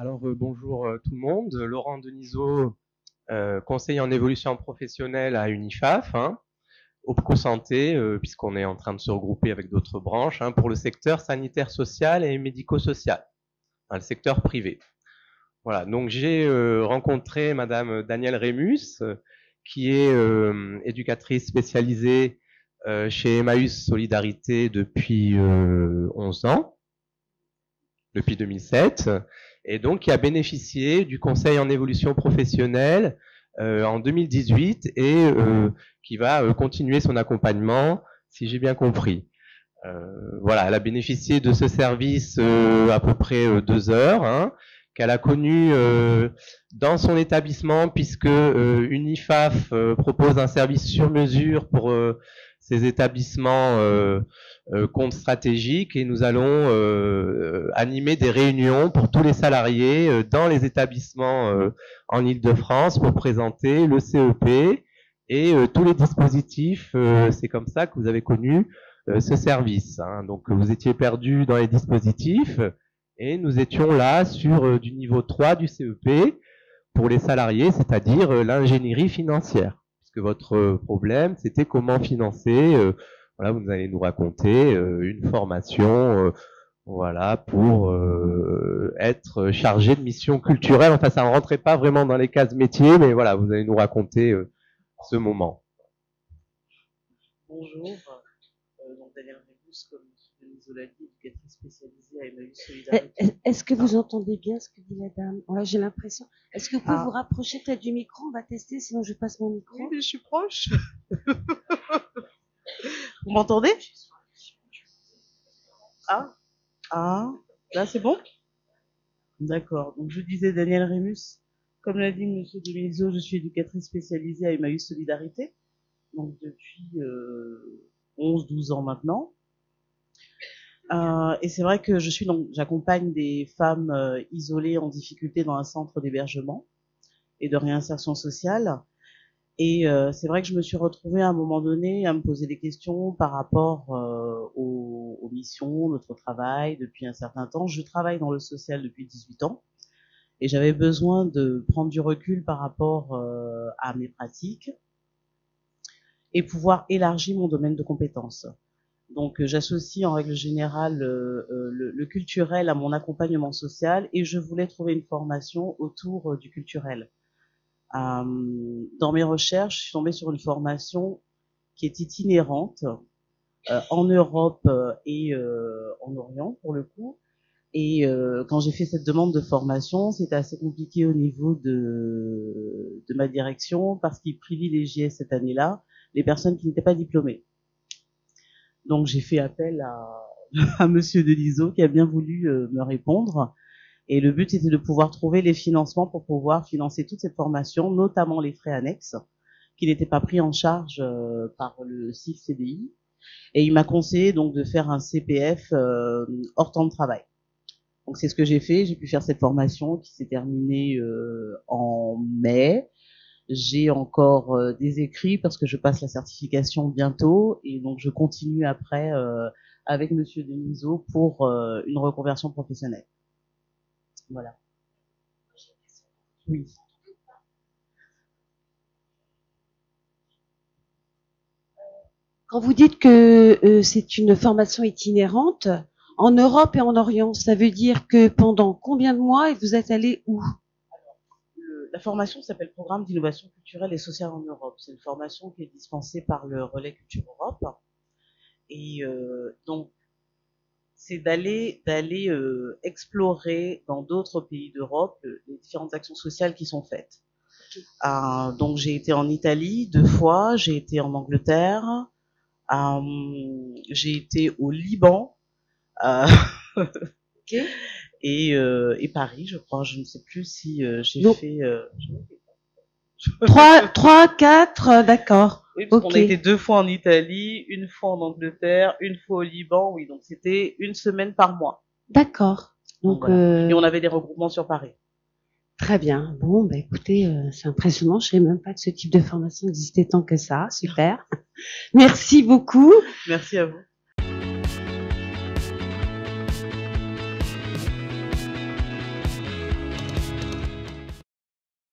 Alors bonjour tout le monde, Laurent Denisot, conseiller en évolution professionnelle à Unifaf, Opco Santé, puisqu'on est en train de se regrouper avec d'autres branches, pour le secteur sanitaire social et médico-social, le secteur privé. Voilà, donc j'ai rencontré Madame Danielle Rémus, qui est éducatrice spécialisée chez Emmaüs Solidarité depuis 11 ans, depuis 2007, et donc qui a bénéficié du conseil en évolution professionnelle en 2018 et qui va continuer son accompagnement, si j'ai bien compris. Voilà, elle a bénéficié de ce service à peu près 2 heures, qu'elle a connu dans son établissement, puisque Unifaf propose un service sur mesure pour ces établissements comptes stratégiques, et nous allons animer des réunions pour tous les salariés dans les établissements en Île-de-France pour présenter le CEP et tous les dispositifs. C'est comme ça que vous avez connu ce service. Donc vous étiez perdu dans les dispositifs et nous étions là sur du niveau 3 du CEP pour les salariés, c'est-à-dire l'ingénierie financière. Puisque votre problème, c'était comment financer. Voilà, vous allez nous raconter une formation voilà, pour être chargé de mission culturelle. Enfin, ça ne rentrait pas vraiment dans les cases métiers, mais voilà, vous allez nous raconter ce moment. Bonjour, donc Danielle Rémus, comme Denisot l'a dit, éducatrice spécialisée à Emmaüs Solidarité. Est-ce que vous entendez bien ce que dit la dame? Ouais, j'ai l'impression. Est-ce que vous pouvez vous rapprocher peut-être du micro? On va tester, sinon je passe mon micro. Oui, mais je suis proche. Vous m'entendez? Là c'est bon? D'accord. Donc je disais Danielle Rémus, comme l'a dit Monsieur Denisot, je suis éducatrice spécialisée à Emmaüs Solidarité, donc depuis 11-12 ans maintenant. Et c'est vrai que j'accompagne des femmes isolées en difficulté dans un centre d'hébergement et de réinsertion sociale. Et c'est vrai que je me suis retrouvée à un moment donné à me poser des questions par rapport aux missions, notre travail depuis un certain temps. Je travaille dans le social depuis 18 ans et j'avais besoin de prendre du recul par rapport à mes pratiques et pouvoir élargir mon domaine de compétences. Donc j'associe en règle générale le culturel à mon accompagnement social et je voulais trouver une formation autour du culturel. Dans mes recherches, je suis tombée sur une formation qui est itinérante en Europe et en Orient pour le coup. Et quand j'ai fait cette demande de formation, c'était assez compliqué au niveau de ma direction parce qu'ils privilégiaient cette année-là les personnes qui n'étaient pas diplômées. Donc j'ai fait appel à Monsieur Denisot qui a bien voulu me répondre. Et le but était de pouvoir trouver les financements pour pouvoir financer toute cette formation, notamment les frais annexes, qui n'étaient pas pris en charge par le CIF CDI. Et il m'a conseillé donc de faire un CPF hors temps de travail. Donc c'est ce que j'ai fait. J'ai pu faire cette formation qui s'est terminée en mai. J'ai encore des écrits parce que je passe la certification bientôt et donc je continue après avec Monsieur Denisot pour une reconversion professionnelle. Voilà. Oui. Quand vous dites que c'est une formation itinérante, en Europe et en Orient, ça veut dire que pendant combien de mois et vous êtes allé où? La formation s'appelle Programme d'innovation culturelle et sociale en Europe. C'est une formation qui est dispensée par le Relais Culture Europe. Et donc, c'est d'aller explorer dans d'autres pays d'Europe les différentes actions sociales qui sont faites. Donc, j'ai été en Italie 2 fois, j'ai été en Angleterre, j'ai été au Liban. Okay. Et Paris, je crois. Je ne sais plus si j'ai fait... 3, 4, d'accord. Oui, parce qu'on a été 2 fois en Italie, 1 fois en Angleterre, 1 fois au Liban. Oui, donc c'était 1 semaine par mois. D'accord. Donc voilà. Et on avait des regroupements sur Paris. Très bien. Bon, bah écoutez, c'est impressionnant. Je savais même pas que ce type de formation existait tant que ça. Super. Merci beaucoup. Merci à vous.